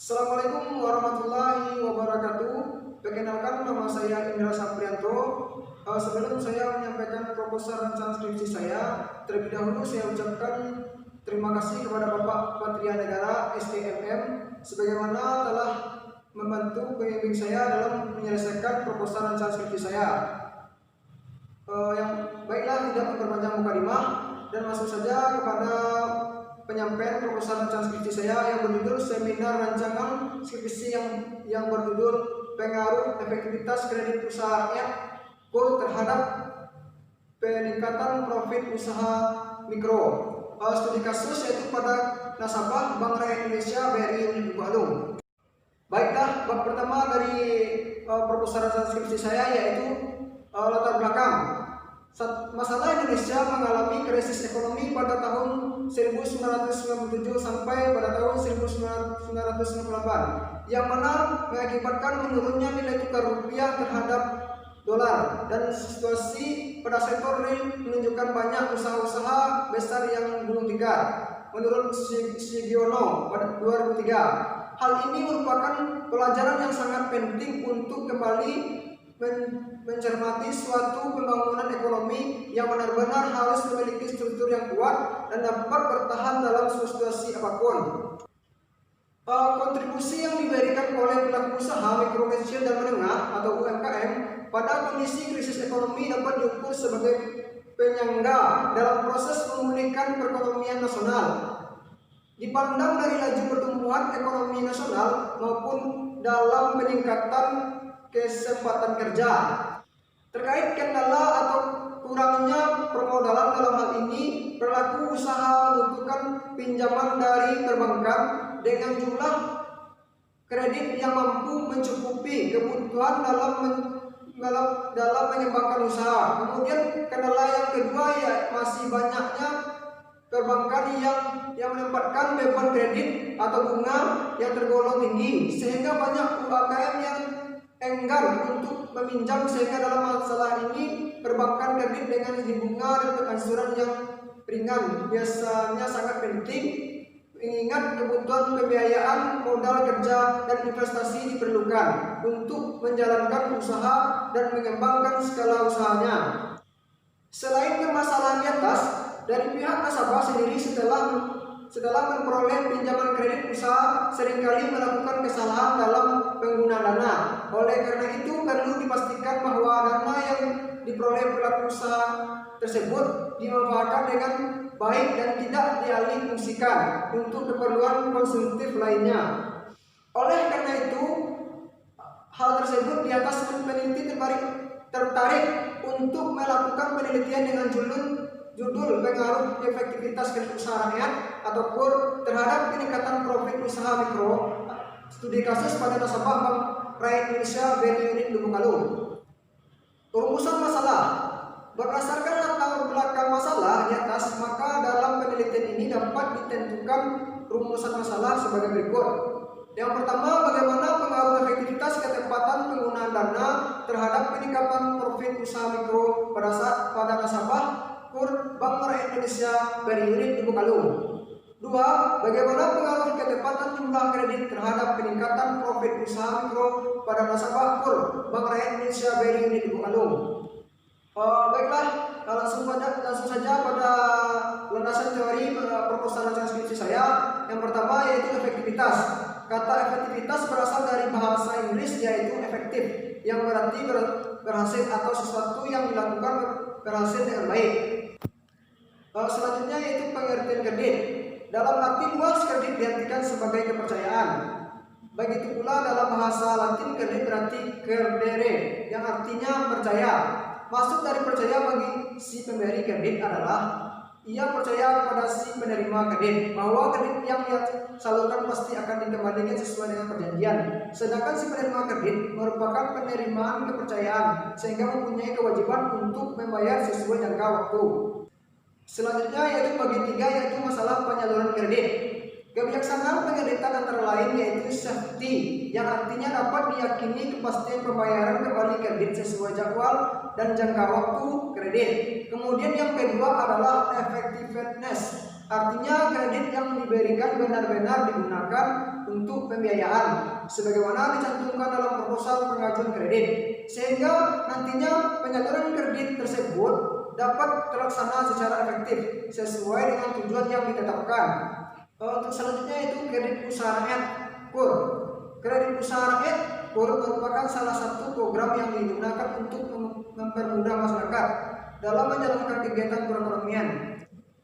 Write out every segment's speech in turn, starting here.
Assalamualaikum warahmatullahi wabarakatuh. Perkenalkan, nama saya Indra Saprianto. Sebelum saya menyampaikan proposal rencana skripsi saya, terlebih dahulu saya ucapkan terima kasih kepada Bapak Patria Negara SDMM sebagaimana telah membantu pembimbing saya dalam menyelesaikan proposal rencana skripsi saya. Baiklah, tidak memperpanjang mukadimah dan masuk saja kepada penyampaian proposal rencana skripsi saya yang berjudul Seminar Rancangan Skripsi yang berjudul Pengaruh Efektivitas Kredit Usaha Rakyat KUR terhadap peningkatan profit usaha mikro. Studi kasus yaitu pada nasabah Bank Rakyat Indonesia BRI Unit Bandung. Baiklah, bab pertama dari proposal rencana skripsi saya yaitu latar belakang. Masalah Indonesia mengalami krisis ekonomi pada tahun 1997 sampai pada tahun 1998 yang mana mengakibatkan menurunnya nilai tukar rupiah terhadap dolar, dan situasi pada sektor real menunjukkan banyak usaha-usaha besar yang gulung tikar. Menurut Sugiono pada 2003, hal ini merupakan pelajaran yang sangat penting untuk kembali mencermati suatu pembangunan ekonomi yang benar-benar harus memiliki struktur yang kuat dan dapat bertahan dalam situasi apapun. Kontribusi yang diberikan oleh pelaku usaha mikro, kecil, dan menengah atau UMKM pada kondisi krisis ekonomi dapat diukur sebagai penyangga dalam proses memulihkan perekonomian nasional. Dipandang dari laju pertumbuhan ekonomi nasional maupun dalam peningkatan kesempatan kerja. Terkait kendala atau kurangnya permodalan dalam hal ini, pelaku usaha membutuhkan pinjaman dari perbankan dengan jumlah kredit yang mampu mencukupi kebutuhan dalam mengembangkan usaha. Kemudian kendala yang kedua masih banyaknya perbankan yang menempatkan beban kredit atau bunga yang tergolong tinggi sehingga banyak UMKM yang enggan untuk meminjam, sehingga dalam masalah ini perbankan kredit dengan bunga dan angsuran yang ringan biasanya sangat penting, mengingat kebutuhan pembiayaan modal kerja dan investasi diperlukan untuk menjalankan usaha dan mengembangkan skala usahanya. Selain permasalahan di atas, dari pihak nasabah sendiri setelah memperoleh pinjaman kredit usaha seringkali melakukan kesalahan dalam penggunaan dana. Oleh karena itu perlu dipastikan bahwa dana yang diperoleh pelaku usaha tersebut dimanfaatkan dengan baik dan tidak dialihfungsikan untuk keperluan konsumtif lainnya. Oleh karena itu, hal tersebut di atas peneliti tertarik untuk melakukan penelitian dengan judul pengaruh efektivitas kredit usaha rakyat atau KUR terhadap peningkatan profit usaha mikro. Studi kasus pada nasabah Bank Rakyat Indonesia BRI Unit Bandung. Rumusan masalah. Berdasarkan latar belakang masalah di atas, maka dalam penelitian ini dapat ditentukan rumusan masalah sebagai berikut. Yang pertama, bagaimana pengaruh efektivitas ketepatan penggunaan dana terhadap peningkatan profit usaha mikro pada nasabah KUR Bank Rakyat Indonesia BRI Unit Bandung. 2. Bagaimana pengaruh ketepatan jumlah kredit terhadap peningkatan profit usaha mikro pada nasabah KUR Bank Rakyat Indonesia BRI Unit Bandung. Baiklah, langsung saja pada landasan teori proposal rencana skripsi saya. Yang pertama yaitu efektivitas. Kata efektivitas berasal dari bahasa Inggris yaitu efektif, yang berarti berhasil atau sesuatu yang dilakukan berhasil dengan baik. Selanjutnya yaitu pengertian kredit. Dalam arti luas, kredit diartikan sebagai kepercayaan. Begitu pula dalam bahasa Latin kredit berarti credere, yang artinya percaya. Maksud dari percaya bagi si pemberi kredit adalah ia percaya kepada si penerima kredit bahwa kredit yang ia salurkan pasti akan dikembalikan sesuai dengan perjanjian. Sedangkan si penerima kredit merupakan penerimaan kepercayaan sehingga mempunyai kewajiban untuk membayar sesuai jangka waktu. Selanjutnya yaitu bagi tiga, yaitu masalah penyaluran kredit. Kebijaksanaan penkreditan antara lain yaitu safety, yang artinya dapat diyakini kepastian pembayaran kembali kredit sesuai jadwal dan jangka waktu kredit. Kemudian yang kedua adalah effectiveness, Artinya kredit yang diberikan benar-benar digunakan untuk pembiayaan sebagaimana dicantumkan dalam proposal pengajuan kredit, sehingga nantinya penyaluran kredit tersebut dapat terlaksana secara efektif sesuai dengan tujuan yang ditetapkan. Untuk selanjutnya itu kredit usaha rakyat KUR. Kredit usaha rakyat KUR merupakan salah satu program yang digunakan untuk mempermudah masyarakat dalam menjalankan kegiatan perekonomian.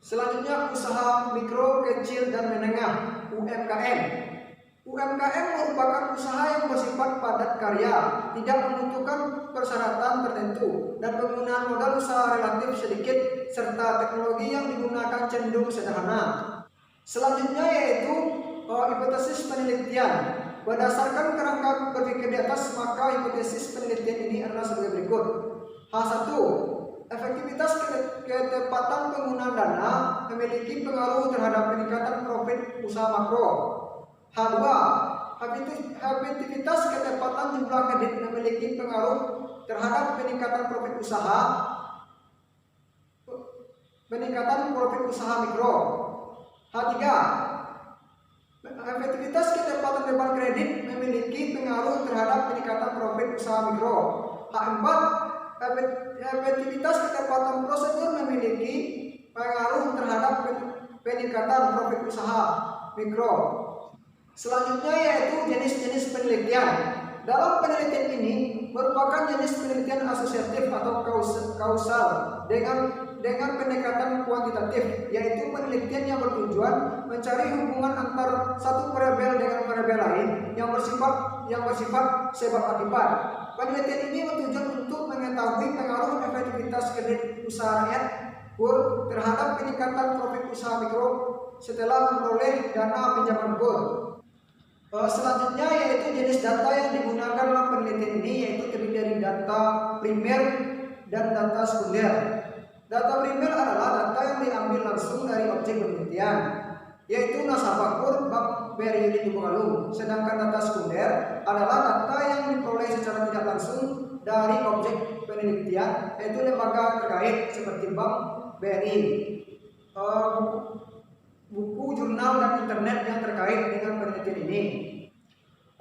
Selanjutnya usaha mikro, kecil, dan menengah (UMKM). UMKM merupakan usaha yang bersifat padat karya, tidak membutuhkan persyaratan tertentu, dan penggunaan modal usaha relatif sedikit, serta teknologi yang digunakan cenderung sederhana. Selanjutnya yaitu hipotesis penelitian. Berdasarkan kerangka berpikir di atas, maka hipotesis penelitian ini adalah sebagai berikut. H1. Efektivitas ketepatan penggunaan dana memiliki pengaruh terhadap peningkatan profit usaha makro. H2. Efektivitas ketepatan jumlah kredit memiliki pengaruh terhadap peningkatan profit usaha mikro. H3. Efektivitas ketepatan beban kredit memiliki pengaruh terhadap peningkatan profit usaha mikro. H4. Efektivitas ketepatan prosedur memiliki pengaruh terhadap peningkatan profit usaha mikro. Selanjutnya yaitu jenis-jenis penelitian. Dalam penelitian ini merupakan jenis penelitian asosiatif atau kausal dengan pendekatan kuantitatif, yaitu penelitian yang bertujuan mencari hubungan antar satu variabel dengan variabel lain yang bersifat sebab akibat. Penelitian ini bertujuan untuk mengetahui pengaruh efektivitas kredit usaha rakyat KUR terhadap peningkatan profit usaha mikro setelah memperoleh dana pinjaman KUR. Selanjutnya yaitu jenis data yang digunakan dalam penelitian ini, yaitu terdiri dari data primer dan data sekunder. Data primer adalah data yang diambil langsung dari objek penelitian, yaitu nasabah KUR Bank BRI Unit Lubuk Alum. Sedangkan data sekunder adalah data yang diperoleh secara tidak langsung dari objek penelitian, yaitu lembaga terkait seperti Bank BRI, buku, jurnal, dan internet yang terkait dengan penelitian ini.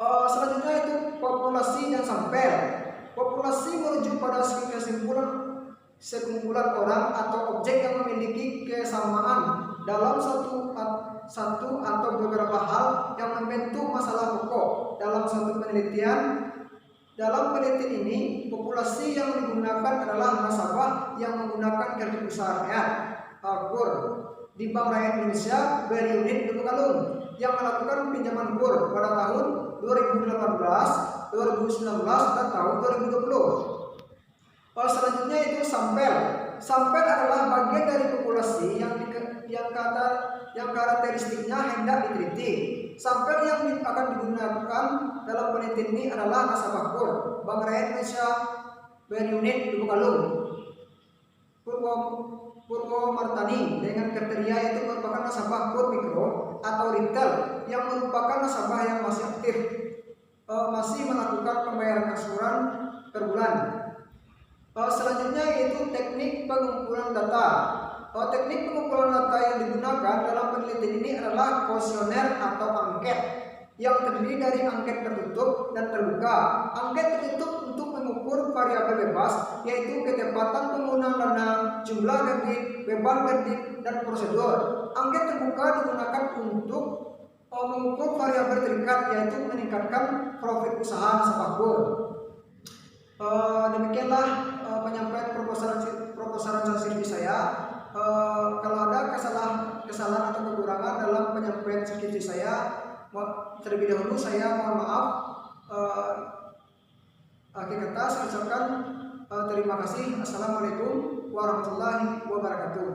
Selanjutnya itu populasi dan sampel. Populasi merujuk pada sekumpulan orang atau objek yang memiliki kesamaan dalam satu atau beberapa hal yang membentuk masalah pokok dalam suatu penelitian. Dalam penelitian ini, populasi yang digunakan adalah nasabah yang menggunakan kredit usaha rakyat KUR di Bank Rakyat Indonesia BRI Unit Lubuk Alum yang melakukan pinjaman KUR pada tahun 2018, 2019, dan tahun 2020. Selanjutnya itu sampel. Sampel adalah bagian dari populasi yang karakteristiknya hendak diteliti. Sampel yang akan digunakan dalam penelitian ini adalah nasabah KUR Bank Rakyat Indonesia BRI Unit Lubuk Alum Purwomartani dengan kriteria yaitu merupakan nasabah KUR mikro atau retail yang merupakan nasabah yang masih aktif, masih melakukan pembayaran angsuran per bulan. Selanjutnya yaitu teknik pengumpulan data. Teknik pengumpulan data yang digunakan dalam penelitian ini adalah kuesioner atau angket yang terdiri dari angket tertutup dan terbuka. Angket tertutup untuk mengukur variabel bebas, yaitu ketepatan penggunaan dana, jumlah kredit, beban kredit, dan prosedur. Angket terbuka digunakan untuk mengukur variabel terikat, yaitu meningkatkan profit usaha nasabah KUR. Demikianlah penyampaian proposalan skripsi saya. Kalau ada kesalahan atau kekurangan dalam penyampaian skripsi saya, terlebih dahulu saya mohon maaf. Akhir kata saya ucapkan terima kasih. Assalamualaikum warahmatullahi wabarakatuh.